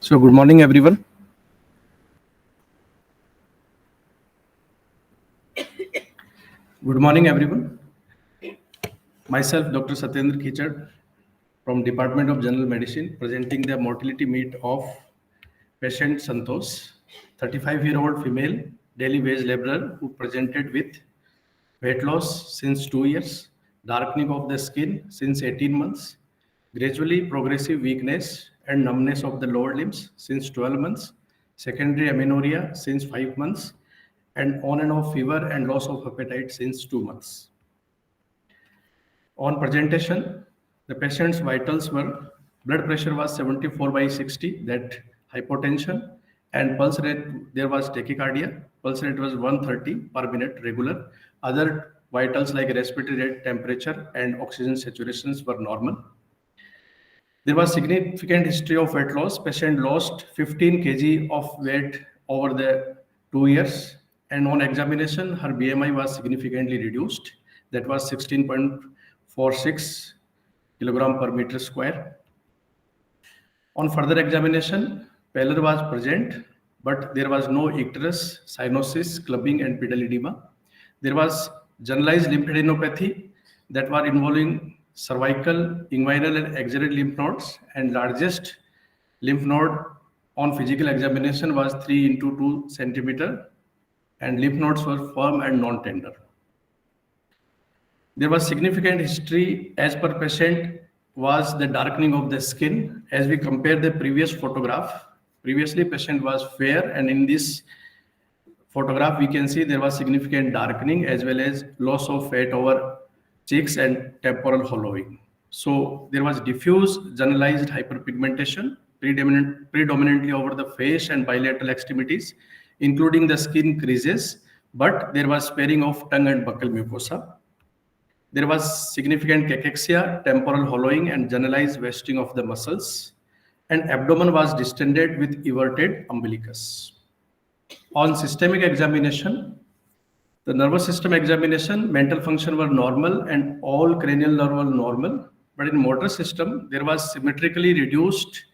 So good morning, everyone. Good morning, everyone. Myself, Dr. Satyendra Khichad from Department of General Medicine, presenting the mortality meet of patient Santosh, 35-year-old female daily wage laborer who presented with weight loss since 2 years, darkening of the skin since 18 months, gradually progressive weakness and numbness of the lower limbs since 12 months, secondary amenorrhea since 5 months, and on and off fever and loss of appetite since 2 months. On presentation, the patient's vitals were blood pressure was 74/60, that hypotension, and pulse rate, there was tachycardia. Pulse rate was 130 per minute regular. Other vitals like respiratory rate, temperature, and oxygen saturations were normal. There was significant history of weight loss. Patient lost 15 kg of weight over the 2 years, and on examination, her BMI was significantly reduced. That was 16.46 kilogram per meter square. On further examination, pallor was present, but there was no icterus, cyanosis, clubbing, and pedal edema. There was generalized lymphadenopathy that were involving cervical, inguinal, and axillary lymph nodes, and largest lymph node on physical examination was 3 into 2 centimeter, and lymph nodes were firm and non-tender. There was significant history as per patient was the darkening of the skin. As we compare the previous photograph, previously patient was fair, and in this photograph we can see there was significant darkening as well as loss of fat over cheeks and temporal hollowing. So there was diffuse generalized hyperpigmentation predominantly over the face and bilateral extremities, including the skin creases, but there was sparing of tongue and buccal mucosa. There was significant cachexia, temporal hollowing, and generalized wasting of the muscles, and abdomen was distended with everted umbilicus. On systemic examination, the nervous system examination, mental function were normal and all cranial nerve were normal, but in motor system, there was symmetrically reduced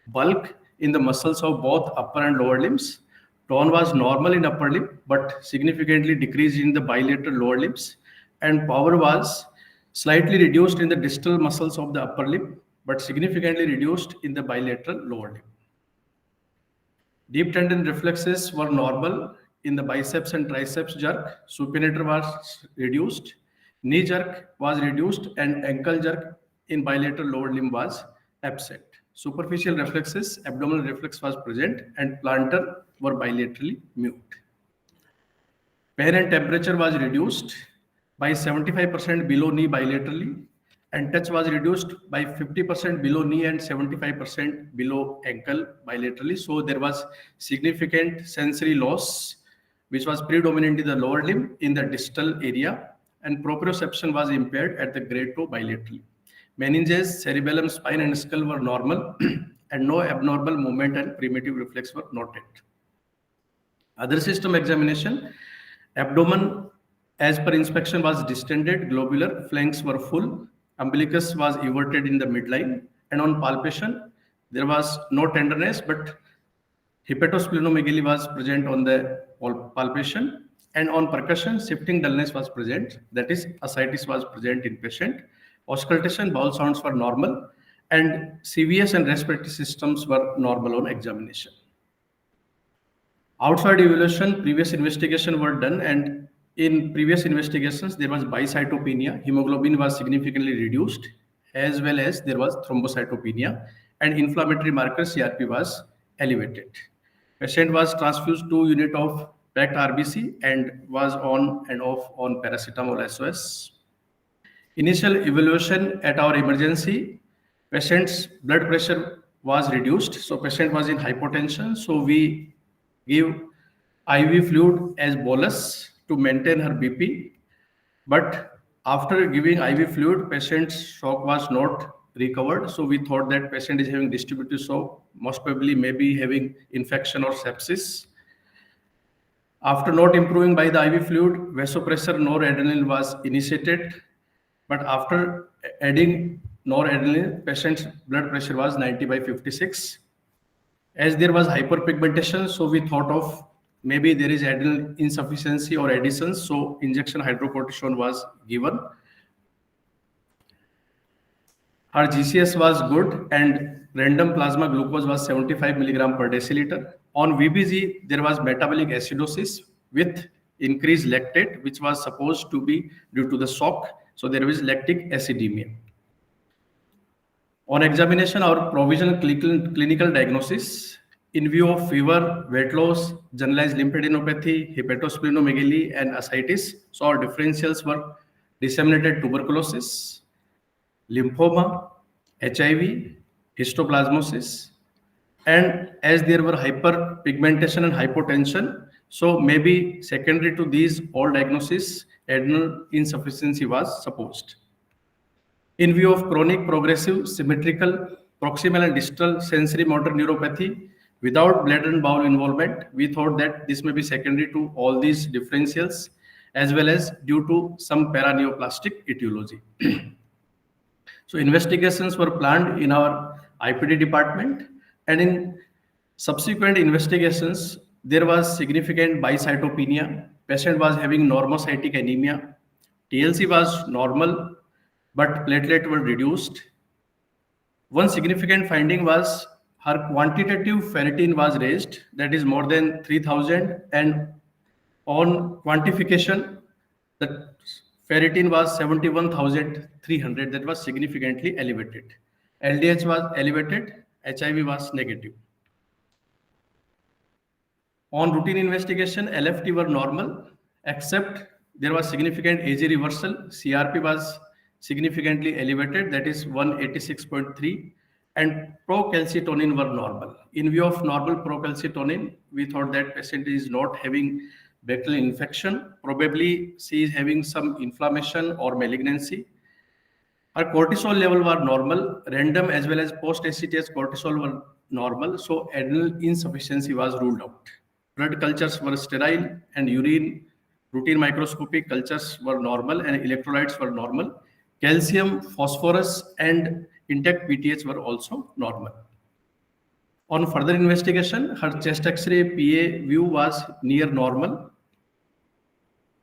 bulk in the muscles of both upper and lower limbs. Tone was normal in upper limb, but significantly decreased in the bilateral lower limbs, and power was slightly reduced in the distal muscles of the upper limb, but significantly reduced in the bilateral lower limb. Deep tendon reflexes were normal in the biceps and triceps jerk. Supinator was reduced, knee jerk was reduced, and ankle jerk in bilateral lower limb was absent. Superficial reflexes, abdominal reflex was present, and plantar were bilaterally mute. Pain and temperature was reduced by 75% below knee bilaterally, and touch was reduced by 50% below knee and 75% below ankle bilaterally. So there was significant sensory loss, which was predominantly the lower limb in the distal area, and proprioception was impaired at the grade 2 bilaterally. Meninges, cerebellum, spine, and skull were normal, and no abnormal movement and primitive reflex were noted. Other system examination, abdomen as per inspection was distended, globular, flanks were full, umbilicus was everted in the midline, and on palpation, there was no tenderness, but hepatosplenomegaly was present on the palpation, and on percussion, shifting dullness was present, that is, ascites was present in patient. Auscultation, bowel sounds were normal, and CVS and respiratory systems were normal on examination. Outside evaluation, previous investigation were done, and in previous investigations, there was bicytopenia, hemoglobin was significantly reduced, as well as there was thrombocytopenia, and inflammatory marker CRP was elevated. Patient was transfused 2 units of packed RBC and was on and off on paracetamol SOS. Initial evaluation at our emergency, patient's blood pressure was reduced, so patient was in hypotension, so we give IV fluid as bolus to maintain her BP, but after giving IV fluid, patient's shock was not recovered, so we thought that patient is having distributive shock, most probably maybe having infection or sepsis. After not improving by the IV fluid, vasopressor noradrenaline was initiated, but after adding noradrenaline, patient's blood pressure was 90/56. As there was hyperpigmentation, so we thought of maybe there is adrenal insufficiency or additions, so injection hydrocortisone was given. Her GCS was good and random plasma glucose was 75 milligram per deciliter. On VBG, there was metabolic acidosis with increased lactate, which was supposed to be due to the shock. So there was lactic acidemia. On examination, our provisional clinical diagnosis in view of fever, weight loss, generalized lymphadenopathy, hepatosplenomegaly, and ascites. So our differentials were disseminated tuberculosis, lymphoma, HIV, histoplasmosis, and as there were hyperpigmentation and hypotension, so maybe secondary to these all diagnoses, adrenal insufficiency was supposed. In view of chronic progressive symmetrical proximal and distal sensory motor neuropathy without bladder and bowel involvement, we thought that this may be secondary to all these differentials as well as due to some paraneoplastic etiology. So investigations were planned in our IPD department, and in subsequent investigations, there was significant bicytopenia. Patient was having normocytic anemia. TLC was normal, but platelet were reduced. One significant finding was her quantitative ferritin was raised, that is more than 3000, and on quantification, the ferritin was 71,300, that was significantly elevated. LDH was elevated, HIV was negative. On routine investigation, LFT were normal, except there was significant AG reversal. CRP was significantly elevated, that is 186.3, and procalcitonin were normal. In view of normal procalcitonin, we thought that patient is not having bacterial infection. Probably she is having some inflammation or malignancy. Her cortisol level were normal, random as well as post-ACTH cortisol were normal, so adrenal insufficiency was ruled out. Blood cultures were sterile and urine routine microscopic cultures were normal and electrolytes were normal. Calcium, phosphorus, and intact PTH were also normal. On further investigation, her chest X-ray PA view was near normal.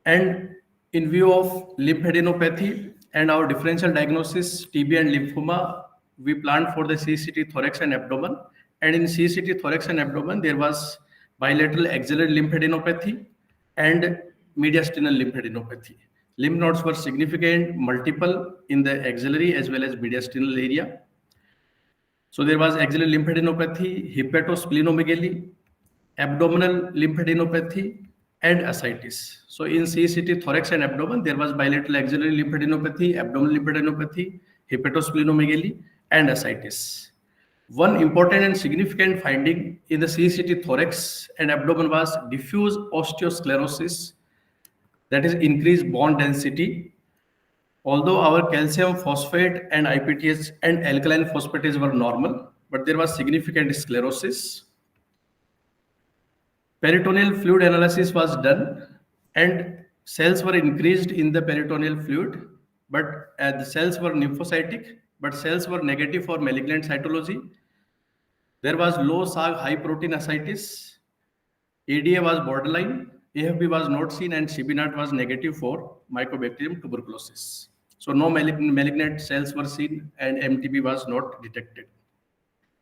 And in view of lymphadenopathy and our differential diagnosis, TB and lymphoma, we planned for the CCT thorax and abdomen. And in CCT thorax and abdomen, there was bilateral axillary lymphadenopathy and mediastinal lymphadenopathy. Lymph nodes were significant, multiple in the axillary as well as mediastinal area. So there was axillary lymphadenopathy, hepatosplenomegaly, abdominal lymphadenopathy, and ascites. So in CCT thorax and abdomen, there was bilateral axillary lymphadenopathy, abdominal lymphadenopathy, hepatosplenomegaly, and ascites. One important and significant finding in the CCT thorax and abdomen was diffuse osteosclerosis, that is increased bone density. Although our calcium phosphate and IPTH and alkaline phosphatase were normal, but there was significant sclerosis. Peritoneal fluid analysis was done and cells were increased in the peritoneal fluid, but the cells were lymphocytic, but cells were negative for malignant cytology. There was low SAG high protein ascites. ADA was borderline, AFB was not seen, and CB0 was negative for Mycobacterium tuberculosis. So no malignant cells were seen and MTB was not detected.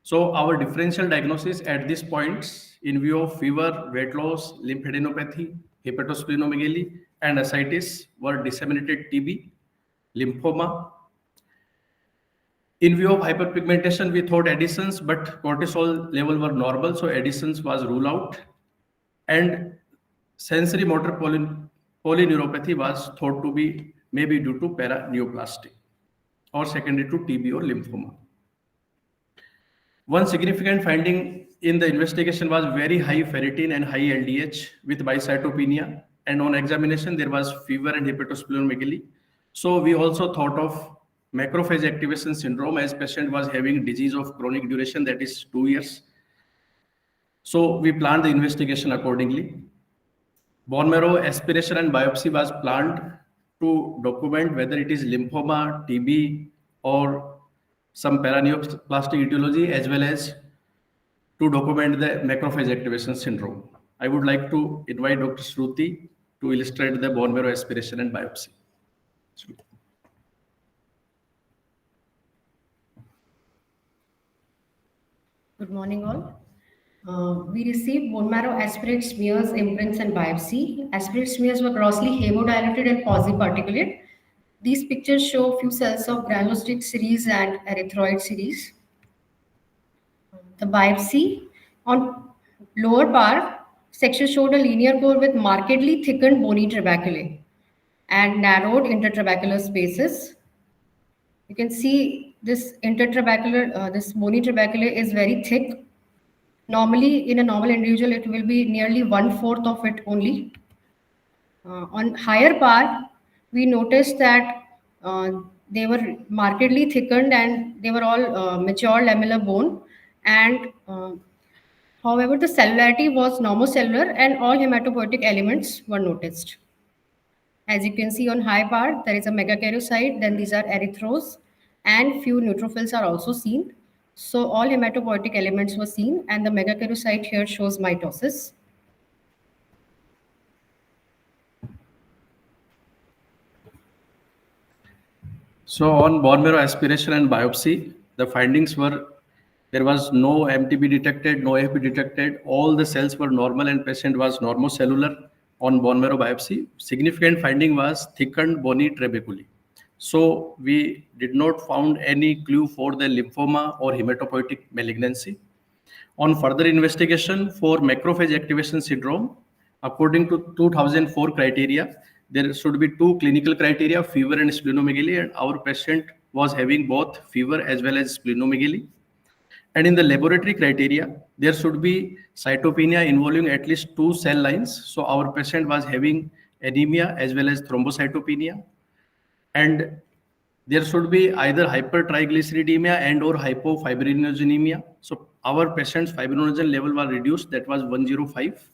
So our differential diagnosis at this point in view of fever, weight loss, lymphadenopathy, hepatosplenomegaly, and ascites were disseminated TB, lymphoma. In view of hyperpigmentation, we thought additions, but cortisol level were normal, so additions was ruled out. And sensory motor polyneuropathy was thought to be maybe due to paraneoplastic or secondary to TB or lymphoma. One significant finding in the investigation was very high ferritin and high LDH with bicytopenia. And on examination, there was fever and hepatosplenomegaly. So we also thought of macrophage activation syndrome as patient was having disease of chronic duration, that is 2 years. So we planned the investigation accordingly. Bone marrow aspiration and biopsy was planned to document whether it is lymphoma, TB, or some paraneoplastic etiology, as well as to document the macrophage activation syndrome. I would like to invite Dr. Shruti to illustrate the bone marrow aspiration and biopsy. Good morning, all. We received bone marrow aspirate smears, imprints, and biopsy. Aspirate smears were grossly hemodilated and quasi-particulate. These pictures show few cells of granulocytic series and erythroid series. The biopsy on lower part section showed a linear core with markedly thickened bony trabeculae and narrowed intertrabecular spaces. You can see this intertrabecular, this bony trabeculae is very thick. Normally, in a normal individual, it will be nearly 1/4 of it only. On higher part, we noticed that they were markedly thickened and they were all mature lamellar bone. And however, the cellularity was normocellular and all hematopoietic elements were noticed. As you can see on high part, there is a megakaryocyte, then these are erythros, and few neutrophils are also seen. So all hematopoietic elements were seen, and the megakaryocyte here shows mitosis. So on bone marrow aspiration and biopsy, the findings were there was no MTB detected, no AFP detected. All the cells were normal and patient was normocellular on bone marrow biopsy. Significant finding was thickened bony trabeculae. So we did not found any clue for the lymphoma or hematopoietic malignancy. On further investigation for macrophage activation syndrome, according to 2004 criteria, there should be two clinical criteria, fever and splenomegaly, and our patient was having both fever as well as splenomegaly. And in the laboratory criteria, there should be cytopenia involving at least 2 cell lines. So our patient was having anemia as well as thrombocytopenia. And there should be either hypertriglyceridemia and or hypofibrinogenemia. So our patient's fibrinogen level was reduced, that was 105.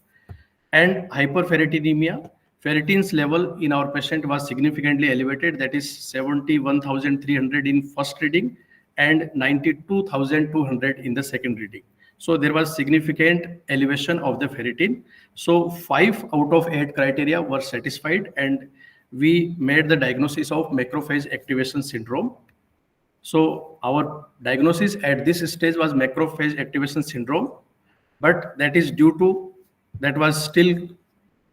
And hyperferritinemia, ferritin's level in our patient was significantly elevated, that is 71,300 in first reading and 92,200 in the second reading. So there was significant elevation of the ferritin. So 5 out of 8 criteria were satisfied and we made the diagnosis of macrophage activation syndrome. So our diagnosis at this stage was macrophage activation syndrome, but that is due to, that was still,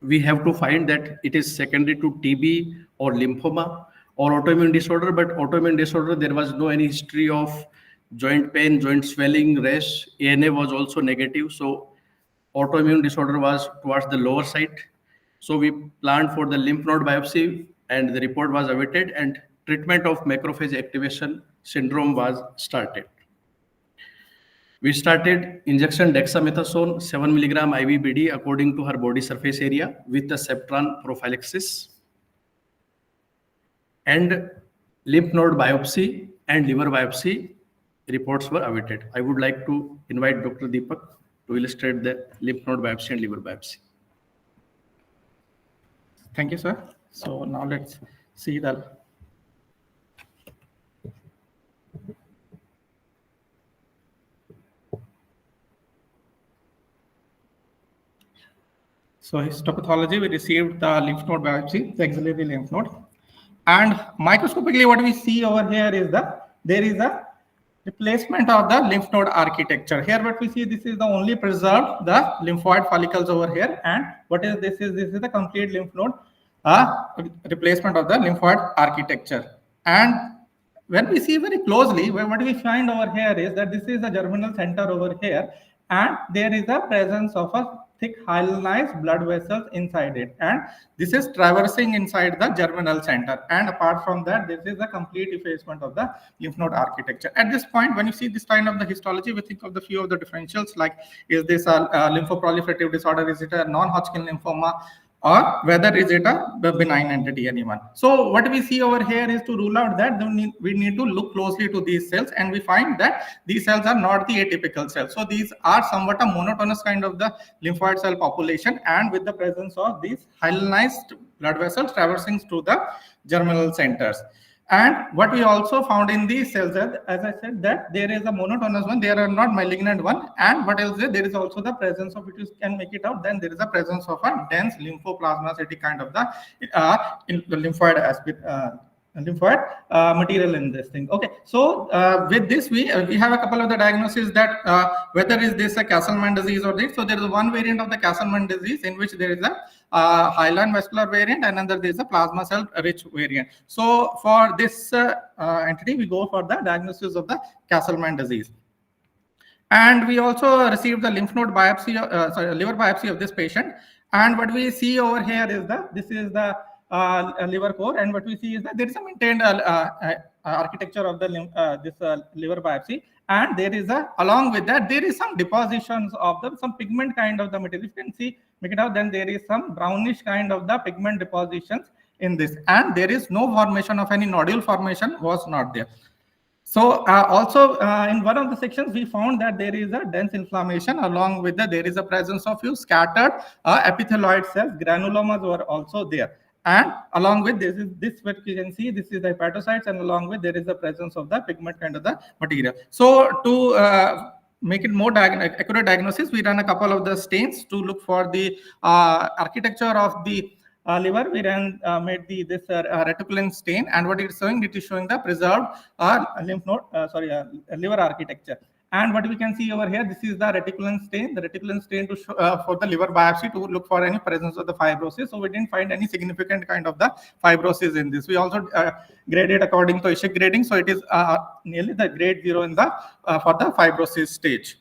we have to find that it is secondary to TB or lymphoma or autoimmune disorder, but autoimmune disorder, there was no any history of joint pain, joint swelling, rash, ANA was also negative. So autoimmune disorder was towards the lower side. So we planned for the lymph node biopsy and the report was awaited and treatment of macrophage activation syndrome was started. We started injection dexamethasone 7 mg IV BD according to her body surface area with the Septran prophylaxis. And lymph node biopsy and liver biopsy reports were awaited. I would like to invite Dr. Deepak to illustrate the lymph node biopsy and liver biopsy. Thank you, sir. So now let's see the histopathology. We received the lymph node biopsy, the axillary lymph node, and microscopically, what we see over here is that there is a replacement of the lymph node architecture. Here, what we see, this is the only preserved the lymphoid follicles over here, and what is this? This is the complete lymph node replacement of the lymphoid architecture. And when we see very closely, what we find over here is that this is the germinal center over here, and there is a presence of a thick hyalinized blood vessels inside it, and this is traversing inside the germinal center. And apart from that, this is the complete effacement of the lymph node architecture. At this point, when you see this kind of the histology, we think of the few of the differentials, like is this a lymphoproliferative disorder, is it a non-Hodgkin lymphoma, or whether is it a benign entity, anyone. So what we see over here is to rule out that we need to look closely to these cells, and we find that these cells are not the atypical cells. So these are somewhat a monotonous kind of the lymphoid cell population, and with the presence of these hyalinized blood vessels traversing through the germinal centers. And what we also found in these cells, as I said, that there is a monotonous one, there are not malignant one. And what else there is also the presence of, if you can make it out, then there is a presence of a dense lymphoplasmacytic kind of the lymphoid material in this thing. Okay, so with this we have a couple of the diagnoses that whether is this a Castleman disease or this. So there is one variant of the Castleman disease in which there is a hyaline vascular variant, and another there is a plasma cell rich variant. So for this entity, we go for the diagnosis of the Castleman disease. And we also received the lymph node biopsy, liver biopsy of this patient. And what we see over here is this is the liver core, and what we see is that there is a maintained architecture of the liver biopsy, and there is along with that there is some depositions of some pigment kind of the material. You can see, make it out, then there is some brownish kind of the pigment depositions in this, and there is no formation of any nodule formation was not there. So also in one of the sections we found that there is a dense inflammation, along with that there is a presence of few scattered epithelioid cells, granulomas were also there. And along with this what you can see, this is the hepatocytes, and along with there is the presence of the pigment kind of the material. So to make it more accurate diagnosis, we ran a couple of the stains to look for the architecture of the liver. We ran made this reticulin stain, and what it is showing, it is showing the preserved lymph node, liver architecture. And what we can see over here, this is the reticulin stain. The reticulin stain to show, for the liver biopsy to look for any presence of the fibrosis. So we didn't find any significant kind of the fibrosis in this. We also graded according to Ishik grading. So it is nearly the grade 0 in the for the fibrosis stage.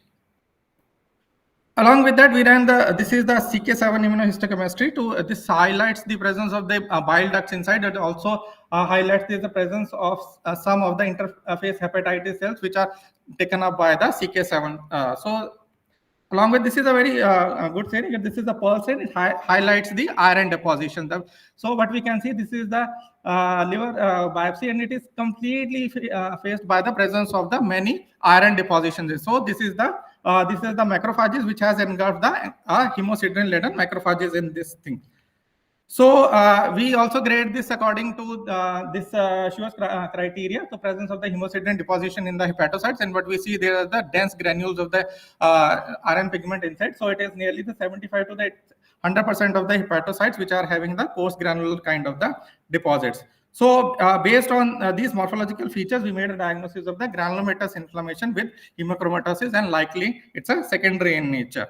Along with that, we ran this is the CK7 immunohistochemistry to this highlights the presence of the bile ducts inside. It also highlights the presence of some of the interface hepatitis cells which are taken up by the CK7. So along with this is a very good saying. This is the Pearl stain. It highlights the iron deposition. So what we can see, this is the liver biopsy, and it is completely faced by the presence of the many iron depositions. So this is the macrophages which has engulfed the hemosiderin-laden macrophages in this thing. So we also grade this according to this Schwartz criteria, the presence of the hemosiderin deposition in the hepatocytes, and what we see there are the dense granules of the iron pigment inside. So it is nearly the 75 to the 100% of the hepatocytes which are having the coarse granular kind of the deposits. So based on these morphological features, we made a diagnosis of the granulomatous inflammation with hemochromatosis, and likely it's a secondary in nature.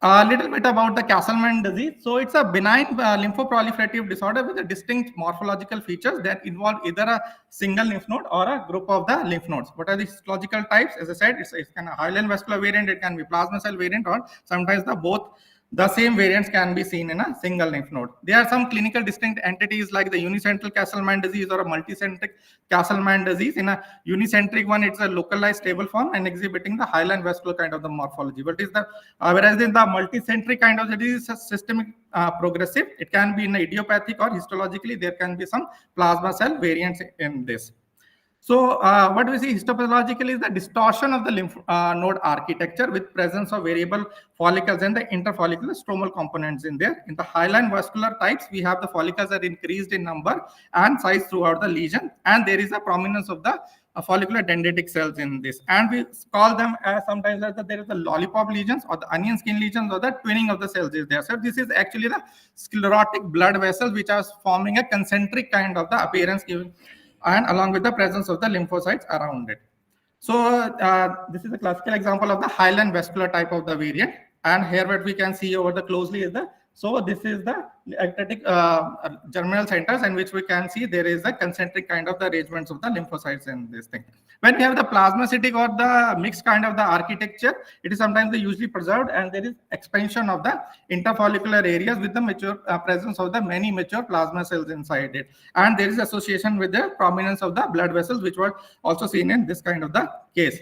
A little bit about the Castleman disease. So it's a benign lymphoproliferative disorder with a distinct morphological features that involve either a single lymph node or a group of the lymph nodes. What are the histological types? As I said, it's kind of hyaline vascular variant, it can be plasma cell variant, or sometimes the same variants can be seen in a single lymph node. There are some clinical distinct entities like the unicentral Castleman disease or a multicentric Castleman disease. In a unicentric one, it's a localized stable form and exhibiting the hyaline vascular kind of the morphology. But is the whereas in the multicentric kind of disease is systemic progressive. It can be in idiopathic, or histologically there can be some plasma cell variants in this. So what we see histopathologically is the distortion of the lymph node architecture with presence of variable follicles and the interfollicular stromal components in there. In the hyaline vascular types, we have the follicles are increased in number and size throughout the lesion, and there is a prominence of the follicular dendritic cells in this. And we call them as sometimes as there is the lollipop lesions or the onion skin lesions, or the twinning of the cells is there. So this is actually the sclerotic blood vessels which are forming a concentric kind of the appearance, and along with the presence of the lymphocytes around it. So this is a classical example of the hyaline vascular type of the variant. And here what we can see over the closely is this is the ectatic germinal centers, in which we can see there is a concentric kind of the arrangements of the lymphocytes in this thing. When we have the plasmacytic or the mixed kind of the architecture, it is sometimes usually preserved, and there is expansion of the interfollicular areas with the mature presence of the many mature plasma cells inside it. And there is association with the prominence of the blood vessels, which were also seen in this kind of the case.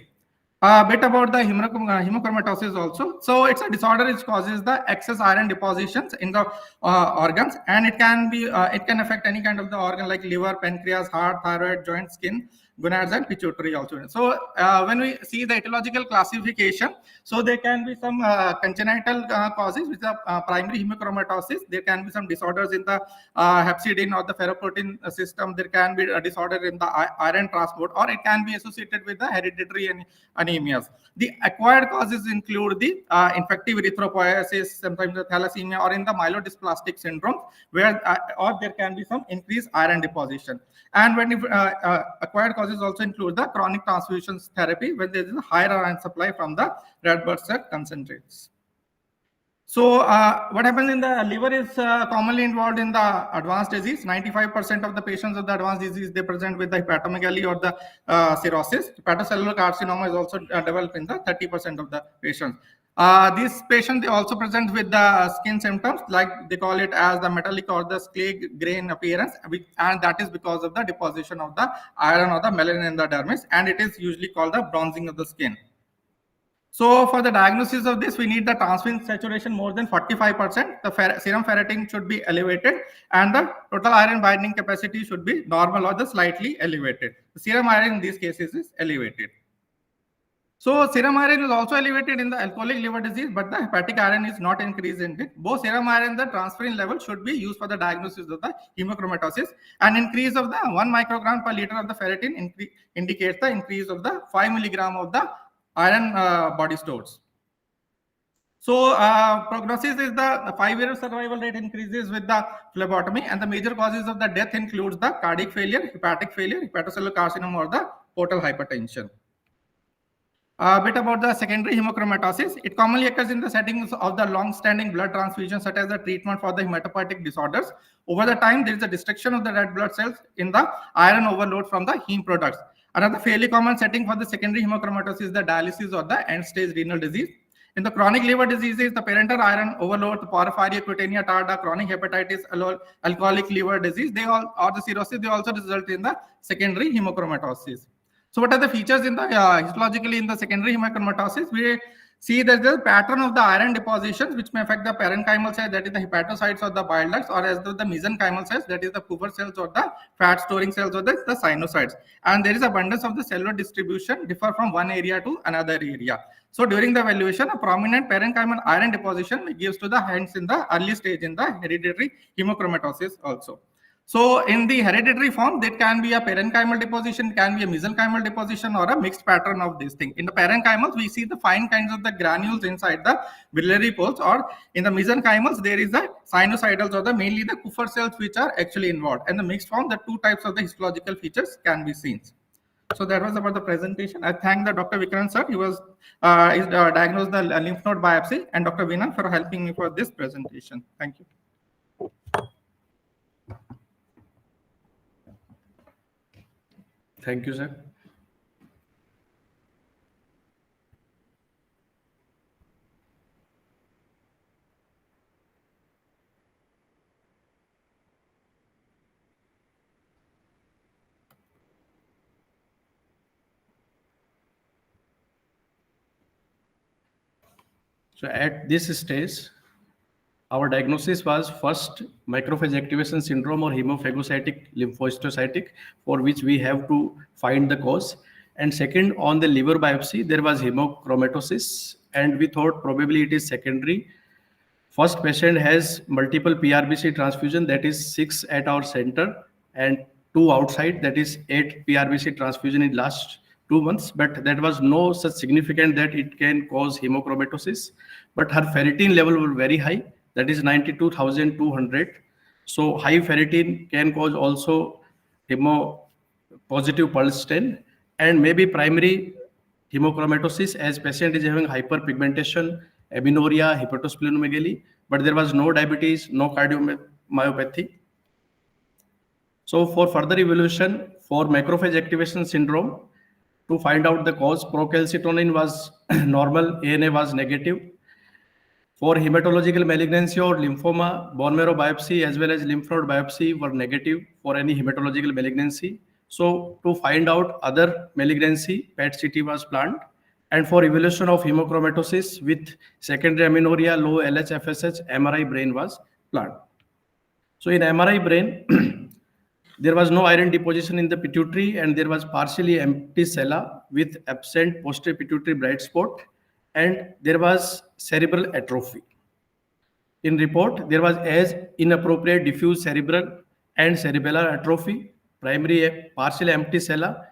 A bit about the hemochromatosis also. So it's a disorder which causes the excess iron depositions in the organs, and it can affect any kind of the organ like liver, pancreas, heart, thyroid, joint, skin, gonads and pituitary also. So when we see the etiological classification, so there can be some congenital causes, which are primary hemochromatosis. There can be some disorders in the hepcidin or the ferroprotein system. There can be a disorder in the iron transport, or it can be associated with the hereditary anemias. The acquired causes include the infective erythropoiesis, sometimes the thalassemia, or in the myelodysplastic syndrome, where or there can be some increased iron deposition. And when acquired causes also include the chronic transfusions therapy, when there is a higher iron supply from the red blood cell concentrates. So what happens in the liver is commonly involved in the advanced disease. 95% of the patients of the advanced disease, they present with the hepatomegaly or the cirrhosis. Hepatocellular carcinoma is also developed in the 30% of the patients. These patients, they also present with the skin symptoms, like they call it as the metallic or the clay grain appearance, and that is because of the deposition of the iron or the melanin in the dermis, and it is usually called the bronzing of the skin. So for the diagnosis of this, we need the transferrin saturation more than 45%. The serum ferritin should be elevated, and the total iron binding capacity should be normal or the slightly elevated. The serum iron in these cases is elevated. So serum iron is also elevated in the alcoholic liver disease, but the hepatic iron is not increased in it. Both serum iron and the transferrin level should be used for the diagnosis of the hemochromatosis. An increase of the 1 microgram per liter of the ferritin indicates the increase of the 5 milligram of the iron body stores. So prognosis is the 5-year survival rate increases with the phlebotomy, and the major causes of the death includes the cardiac failure, hepatic failure, hepatocellular carcinoma, or the portal hypertension. A bit about the secondary hemochromatosis. It commonly occurs in the settings of the long-standing blood transfusion, such as the treatment for the hematopoietic disorders. Over the time, there is a destruction of the red blood cells in the iron overload from the heme products. Another fairly common setting for the secondary hemochromatosis is the dialysis or the end-stage renal disease. In the chronic liver diseases, the parental iron overload, the porphyria cutanea tarda, chronic hepatitis, alcoholic liver disease, or the cirrhosis, they also result in the secondary hemochromatosis. So what are the features in the histologically in the secondary hemochromatosis? We see that the pattern of the iron depositions, which may affect the parenchymal cells, that is the hepatocytes or the bile ducts, or as the mesenchymal cells, that is the Kupffer cells or the fat storing cells or the sinusoids. And there is abundance of the cellular distribution differ from one area to another area. So during the evaluation, a prominent parenchymal iron deposition gives to the hints in the early stage in the hereditary hemochromatosis also. So in the hereditary form, there can be a parenchymal deposition, can be a mesenchymal deposition, or a mixed pattern of this thing. In the parenchymals, we see the fine kinds of the granules inside the biliary poles, or in the mesenchymals, there is the sinusoidals or the mainly the Kupffer cells which are actually involved. And the mixed form, the two types of the histological features can be seen. So that was about the presentation. I thank the Dr. Vikram sir. He was diagnosed the lymph node biopsy, and Dr. Veena for helping me for this presentation. Thank you. Thank you, sir. So at this stage, our diagnosis was first macrophage activation syndrome or hemophagocytic lymphohistiocytic, for which we have to find the cause. And second, on the liver biopsy, there was hemochromatosis, and we thought probably it is secondary. First patient has multiple PRBC transfusion, that is 6 at our center and 2 outside, that is 8 PRBC transfusion in last 2 months, but that was no such significant that it can cause hemochromatosis. But her ferritin level were very high, that is 92,200. So high ferritin can cause also positive pulse stain and maybe primary hemochromatosis, as patient is having hyperpigmentation, amenorrhea, hepatosplenomegaly, but there was no diabetes, no cardiomyopathy. So for further evaluation for macrophage activation syndrome, to find out the cause, procalcitonin was normal, ANA was negative. For hematological malignancy or lymphoma, bone marrow biopsy as well as lymph node biopsy were negative for any hematological malignancy. So to find out other malignancy, PET-CT was planned. And for evaluation of hemochromatosis with secondary amenorrhea, low LH, FSH, MRI brain was planned. So in MRI brain, There was no iron deposition in the pituitary, and there was partially empty sella with absent posterior pituitary bright spot, and there was cerebral atrophy. In report, there was as inappropriate diffuse cerebral and cerebellar atrophy, primary partially empty sella,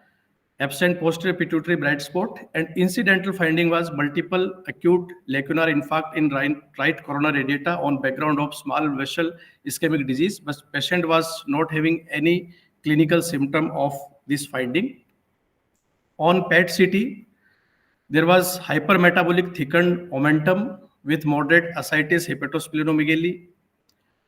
absent posterior pituitary bright spot, and incidental finding was multiple acute lacunar infarct in right corona radiata on background of small vessel ischemic disease, but patient was not having any clinical symptom of this finding. On PET-CT, there was hypermetabolic thickened omentum with moderate ascites hepatosplenomegaly,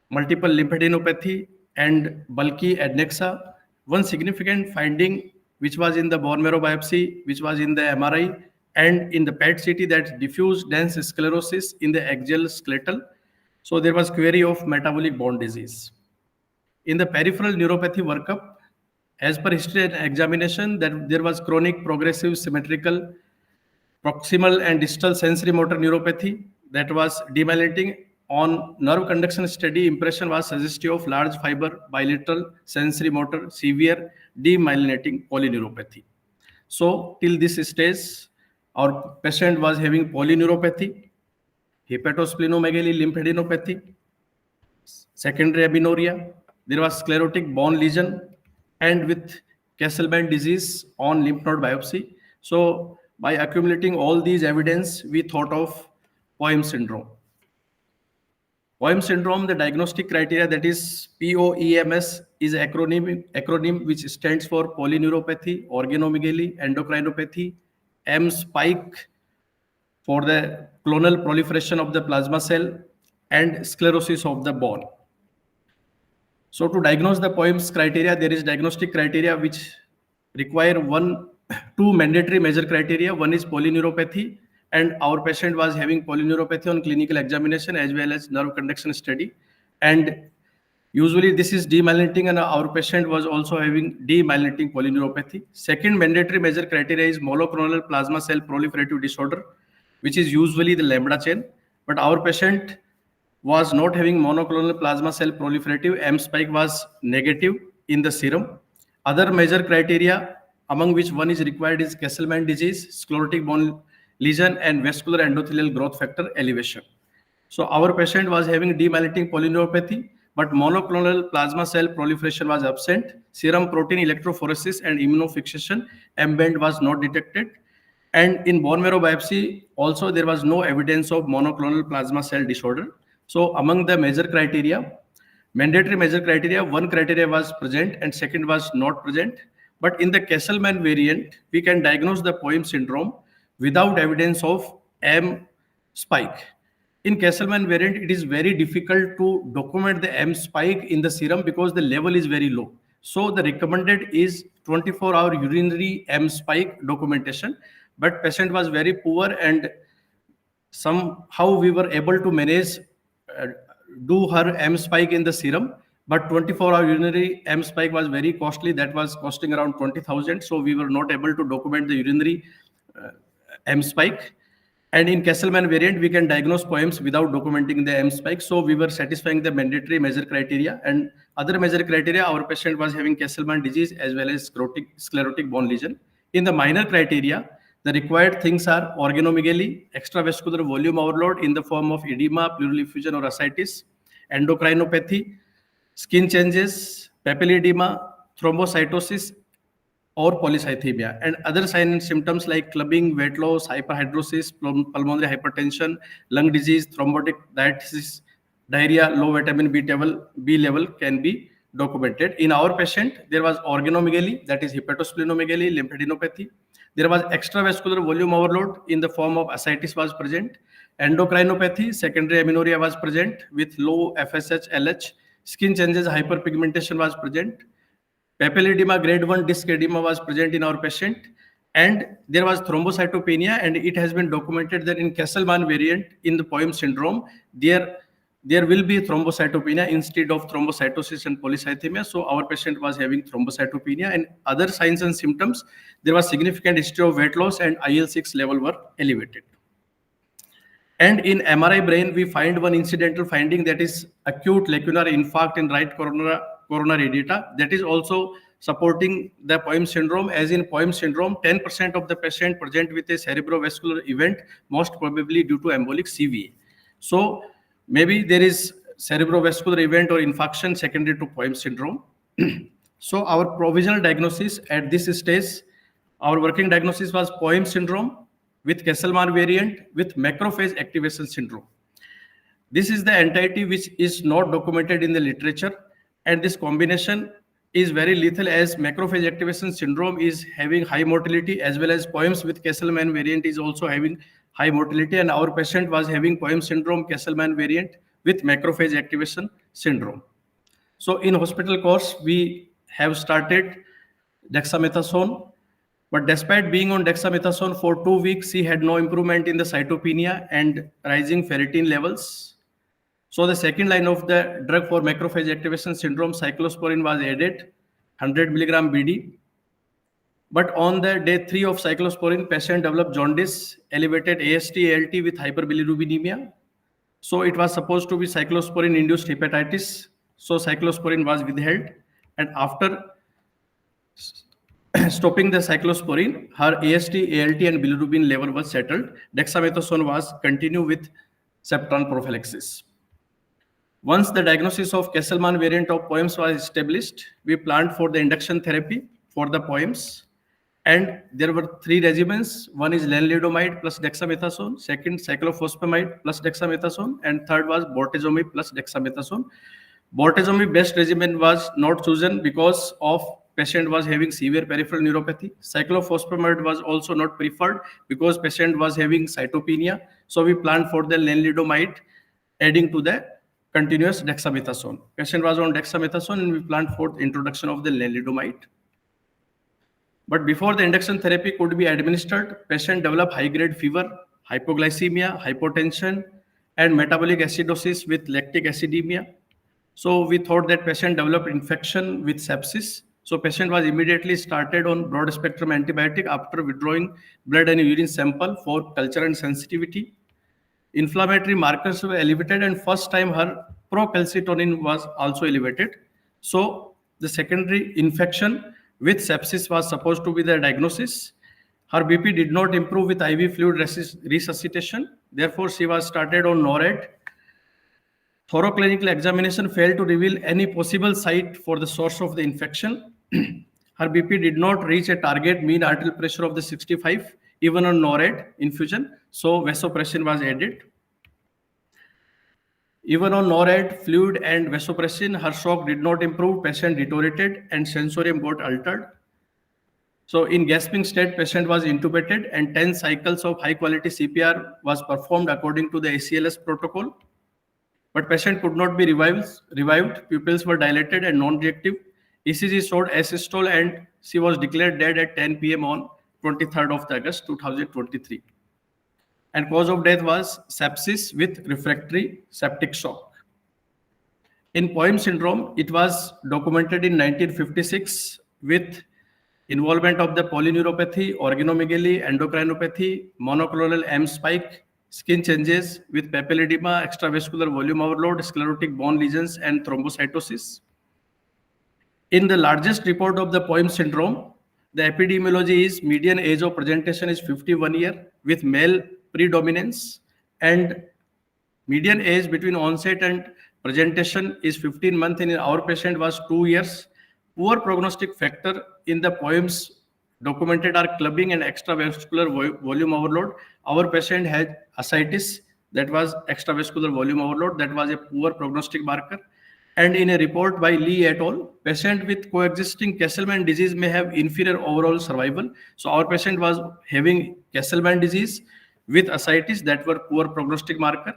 multiple lymphadenopathy, and bulky adnexa. One significant finding which was in the bone marrow biopsy, which was in the MRI, and in the PET-CT, that's diffuse dense sclerosis in the axial skeletal. So there was query of metabolic bone disease. In the peripheral neuropathy workup, as per history and examination, that there was chronic progressive symmetrical proximal and distal sensory motor neuropathy that was demyelinating. On nerve conduction study, impression was suggestive of large fiber bilateral sensory motor severe demyelinating polyneuropathy. So till this stage, our patient was having polyneuropathy, hepatosplenomegaly, lymphadenopathy, secondary amenorrhea. There was sclerotic bone lesion and with Castleman disease on lymph node biopsy. So by accumulating all these evidence, we thought of POEM syndrome. POEM syndrome, the diagnostic criteria, that is POEMS, is an acronym which stands for polyneuropathy, organomegaly, endocrinopathy, M spike for the clonal proliferation of the plasma cell, and sclerosis of the bone. So to diagnose the POEMS criteria, there is diagnostic criteria which require two mandatory measure criteria. One is polyneuropathy, and our patient was having polyneuropathy on clinical examination as well as nerve conduction study. And usually this is demyelinating, and our patient was also having demyelinating polyneuropathy. Second mandatory measure criteria is monoclonal plasma cell proliferative disorder, which is usually the lambda chain, but our patient was not having monoclonal plasma cell proliferative. M spike was negative in the serum. Other major criteria, among which one is required, is Castleman disease, sclerotic bone lesion, and vascular endothelial growth factor elevation. So our patient was having demyelinating polyneuropathy, but monoclonal plasma cell proliferation was absent. Serum protein electrophoresis and immunofixation, M-band, was not detected. And in bone marrow biopsy, also there was no evidence of monoclonal plasma cell disorder. So among the major criteria, mandatory measure criteria, one criteria was present and second was not present. But in the Castleman variant, we can diagnose the POEM syndrome without evidence of M spike. In Castleman variant, it is very difficult to document the M spike in the serum because the level is very low. So the recommended is 24-hour urinary M spike documentation, but patient was very poor, and somehow we were able to manage do her M spike in the serum, but 24-hour urinary M spike was very costly. That was costing around 20,000. So we were not able to document the urinary M spike. And in Castleman variant, we can diagnose POEMS without documenting the M spike. So we were satisfying the mandatory measure criteria, and other measure criteria, our patient was having Castleman disease as well as sclerotic bone lesion. In the minor criteria, the required things are organomegaly, extravascular volume overload in the form of edema, pleural effusion, or ascites, endocrinopathy, skin changes, papilledema, thrombocytosis, or polycythemia, and other signs and symptoms like clubbing, weight loss, hyperhidrosis, pulmonary hypertension, lung disease, thrombotic diathesis, diarrhea, low vitamin B level can be documented. In our patient, there was organomegaly, that is hepatosplenomegaly, lymphadenopathy. There was extravascular volume overload in the form of ascites was present. Endocrinopathy, secondary amenorrhea was present with low FSH, LH. Skin changes, hyperpigmentation was present. Papilledema, grade 1 disc edema was present in our patient. And there was thrombocytopenia, and it has been documented that in Castleman variant, in the POEM syndrome, there will be thrombocytopenia instead of thrombocytosis and polycythemia. So our patient was having thrombocytopenia, and other signs and symptoms, there was significant history of weight loss, and IL-6 level were elevated. And in MRI brain, we find one incidental finding, that is acute lacunar infarct in right coronary coronary data. That is also supporting the POEMS syndrome. As in POEMS syndrome, 10% of the patient present with a cerebrovascular event, most probably due to embolic CVA. So maybe there is cerebrovascular event or infarction secondary to POEMS syndrome. So our provisional diagnosis at this stage, our working diagnosis was POEMS syndrome with Kesselman variant with macrophage activation syndrome. This is the entity which is not documented in the literature, and this combination is very lethal as macrophage activation syndrome is having high mortality, as well as POEMS with Kesselman variant is also having high mortality, and our patient was having POEMS syndrome Kesselman variant with macrophage activation syndrome. So in hospital course, we have started dexamethasone, but despite being on dexamethasone for 2 weeks, he had no improvement in the cytopenia and rising ferritin levels. So the second line of the drug for macrophage activation syndrome, cyclosporin, was added, 100 milligram BD. But on the day 3 of cyclosporin, patient developed jaundice, elevated AST, ALT with hyperbilirubinemia. So it was supposed to be cyclosporin-induced hepatitis. So cyclosporin was withheld, and after stopping the cyclosporin, her AST, ALT, and bilirubin level was settled. Dexamethasone was continued with septran prophylaxis. Once the diagnosis of Kesselman variant of POEMS was established, we planned for the induction therapy for the POEMS. And there were 3 regimens. One is lenalidomide plus dexamethasone, second cyclophosphamide plus dexamethasone, and third was bortezomib plus dexamethasone. Bortezomib-based regimen was not chosen because of patient was having severe peripheral neuropathy. Cyclophosphamide was also not preferred because patient was having cytopenia. So we planned for the lenalidomide adding to the continuous dexamethasone. Patient was on dexamethasone and we planned for the introduction of the lenalidomide. But before the induction therapy could be administered, patient developed high-grade fever, hypoglycemia, hypotension, and metabolic acidosis with lactic acidemia. So we thought that patient developed infection with sepsis. So patient was immediately started on broad-spectrum antibiotic after withdrawing blood and urine sample for culture and sensitivity. Inflammatory markers were elevated, and first time her procalcitonin was also elevated. So the secondary infection with sepsis was supposed to be the diagnosis. Her BP did not improve with IV fluid resuscitation. Therefore, she was started on NORAD. Thorough clinical examination failed to reveal any possible site for the source of the infection. Her BP did not reach a target mean arterial pressure of the 65, even on NORAD infusion. So vasopressin was added. Even on NORAD, fluid and vasopressin, her shock did not improve, patient deteriorated and sensorium got altered. So in gasping state, patient was intubated and 10 cycles of high quality CPR was performed according to the ACLS protocol. But patient could not be revived, pupils were dilated and non-reactive. ECG showed asystole and she was declared dead at 10 p.m. on 23rd of August 2023. And cause of death was sepsis with refractory septic shock. In POEMS syndrome, it was documented in 1956 with involvement of the polyneuropathy, organomegaly, endocrinopathy, monoclonal M spike, skin changes with papilledema, extravascular volume overload, sclerotic bone lesions, and thrombocytosis. In the largest report of the POEMS syndrome, the epidemiology is median age of presentation is 51 years with male predominance, and median age between onset and presentation is 15 months, and in our patient was 2 years. Poor prognostic factor in the POEMS documented are clubbing and extravascular volume overload. Our patient had ascites, that was extravascular volume overload, that was a poor prognostic marker. And in a report by Lee et al., patient with coexisting Kesselman disease may have inferior overall survival. So our patient was having Kesselman disease with ascites that were poor prognostic marker.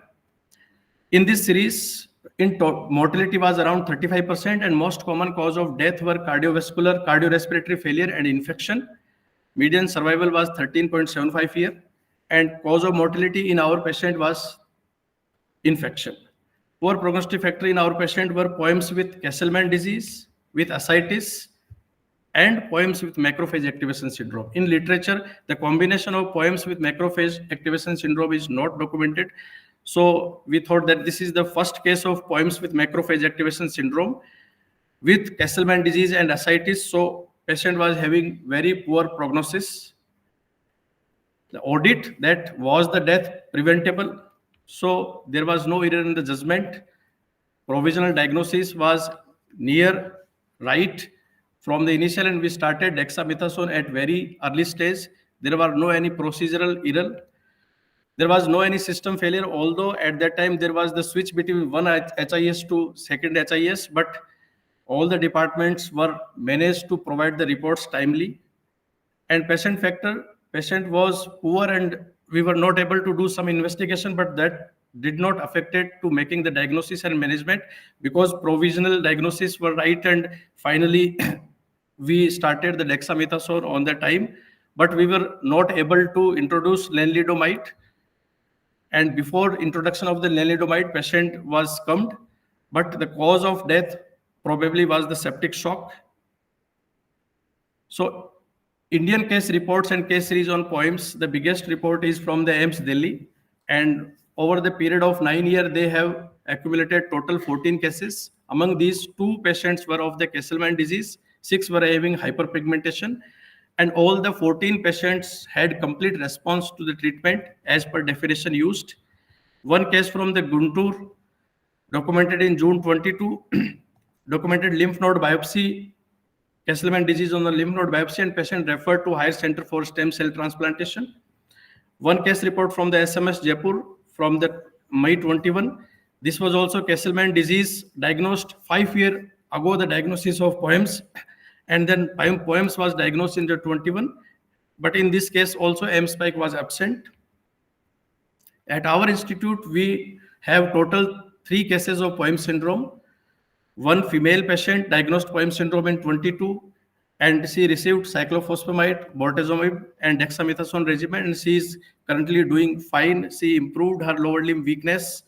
In this series, mortality was around 35%, and most common cause of death were cardiovascular, cardiorespiratory failure, and infection. Median survival was 13.75 years, and cause of mortality in our patient was infection. Poor prognostic factor in our patient were POEMS with Kesselman disease, with ascites, and POEMS with macrophage activation syndrome. In literature, the combination of POEMS with macrophage activation syndrome is not documented. So we thought that this is the first case of POEMS with macrophage activation syndrome. with Castleman disease and ascites. So patient was having very poor prognosis. The audit, that was the death preventable. So there was no error in the judgment. Provisional diagnosis was near right from the initial, and we started dexamethasone at very early stage. There were no any procedural error. There was no any system failure, although at that time there was the switch between one HIS to second HIS, but all the departments were managed to provide the reports timely. And patient factor, patient was poor and we were not able to do some investigation, but that did not affect it to making the diagnosis and management, because provisional diagnosis were right, and finally we started the dexamethasone on the time, but we were not able to introduce lenalidomide. And before introduction of the lenalidomide, patient was succumbed, but the cause of death probably was the septic shock. So Indian case reports and case series on poems, the biggest report is from the AIMS Delhi, and over the period of 9 years, they have accumulated total 14 cases. Among these, 2 patients were of the Castleman disease, 6 were having hyperpigmentation, and all the 14 patients had complete response to the treatment as per definition used. One case from the Guntur, documented in June 22, documented lymph node biopsy, Castleman disease on the lymph node biopsy, and patient referred to higher center for stem cell transplantation. One case report from the SMS Jaipur from the May 21. This was also Castleman disease, diagnosed 5 years ago, the diagnosis of poems, and then poems was diagnosed in the 21. But in this case also M spike was absent. At our institute, we have total 3 cases of poem syndrome. One female patient diagnosed poem syndrome in 22, and she received cyclophosphamide, bortezomib, and dexamethasone regimen, and she is currently doing fine. She improved her lower limb weakness,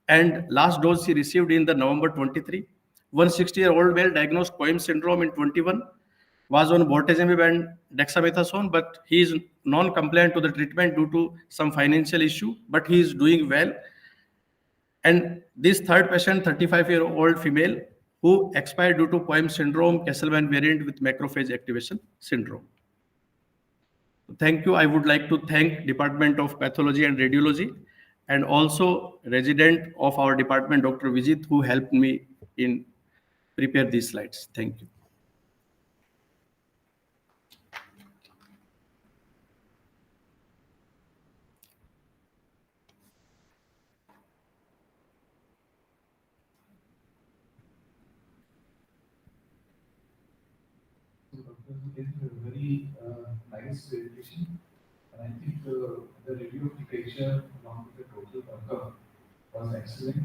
and last dose she received in the November 23. 160-year-old male diagnosed poem syndrome in 21, was on bortezomib and dexamethasone, but he is non-compliant to the treatment due to some financial issue, but he is doing well. And this third patient, 35-year-old female, who expired due to poem syndrome, Castleman variant with macrophage activation syndrome. Thank you. I would like to thank Department of Pathology and Radiology, and also resident of our department, Dr. Vijit, who helped me in prepare these slides. Thank you. Very nice presentation, and I think the review of the picture along with the total workup was excellent.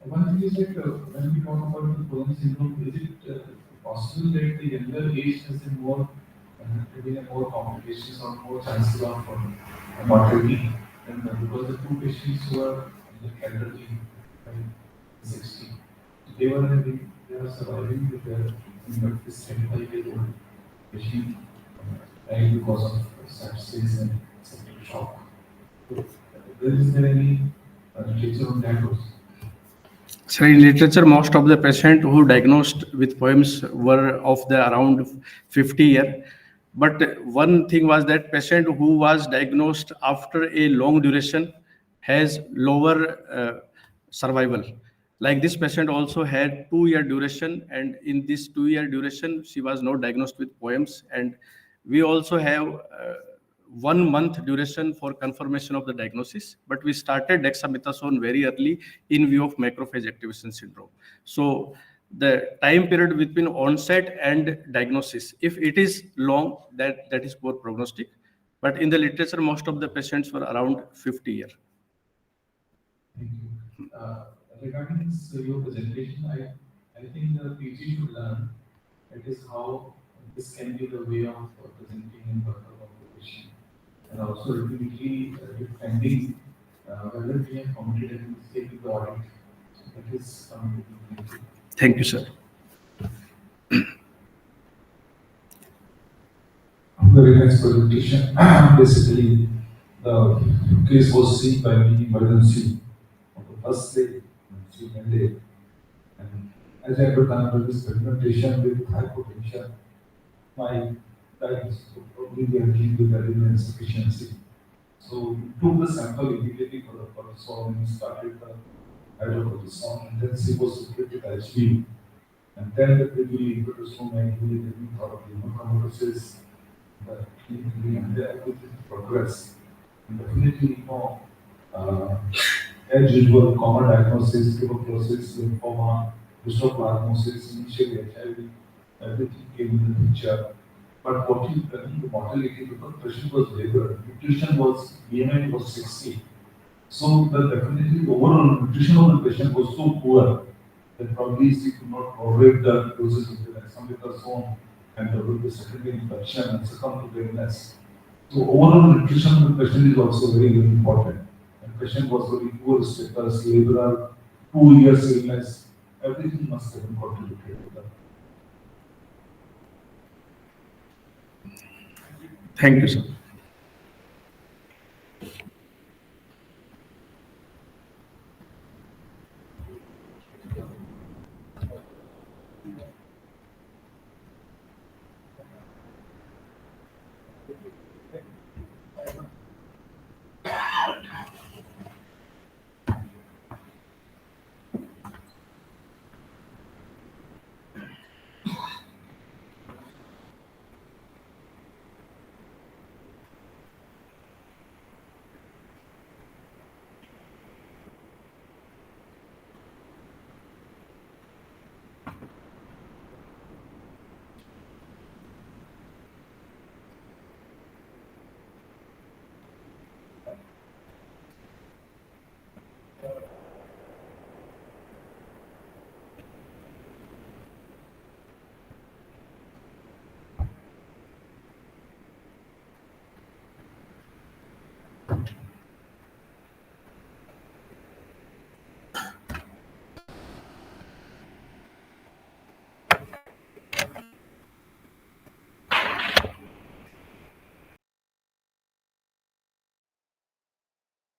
One thing is that when we talk about the Poem syndrome, is it possible that the younger age has a more complications or more chances of mortality, and because the 2 patients who are in the elderly, 60, they are surviving with their but this 75-year-old patient died because of sepsis and septic shock. So, is there any literature on that also? So in literature, most of the patients who diagnosed with poems were of the around 50 year. But one thing was that patient who was diagnosed after a long duration has lower survival. Like this patient also had 2-year duration, and in this 2-year duration, she was not diagnosed with poems. And we also have 1 month duration for confirmation of the diagnosis, but we started dexamethasone very early in view of macrophage activation syndrome. So the time period between onset and diagnosis, if it is long, that is poor prognostic. But in the literature, most of the patients were around 50 years. Thank you. Regarding this, your presentation, I think the PG should learn that is how this can be the way of presenting and workup of the patient, and also ultimately defending whether we have committed a mistake with the audit. That is Thank you, sir. Very nice presentation. Basically, the case was seen by the emergency on the first day, and as I understand this presentation with hypotension, my diagnosis would probably be achieved with adrenal insufficiency. So we took the sample immediately for the cortisone and started the hydrocortisone, and then she was secreted HB. And then the really introduced and we thought of pneumocomatosis, the clinically and the everything progress. And definitely, uh, as usual, common diagnosis, tuberculosis, lymphoma, histoplasmosis, initially HIV, everything came in the picture. But what is the mortality, because the patient was labored, nutrition was, BMI was 60. So the definitely the overall nutrition of the patient was so poor that probably she could not tolerate the doses of the dexamethasone and develop the secondary infection and succumb to the illness. So overall nutrition of the patient is also very, very important. The patient was very poor status, laborer, 2 years illness, everything must have been contributed to that. Thank you, sir.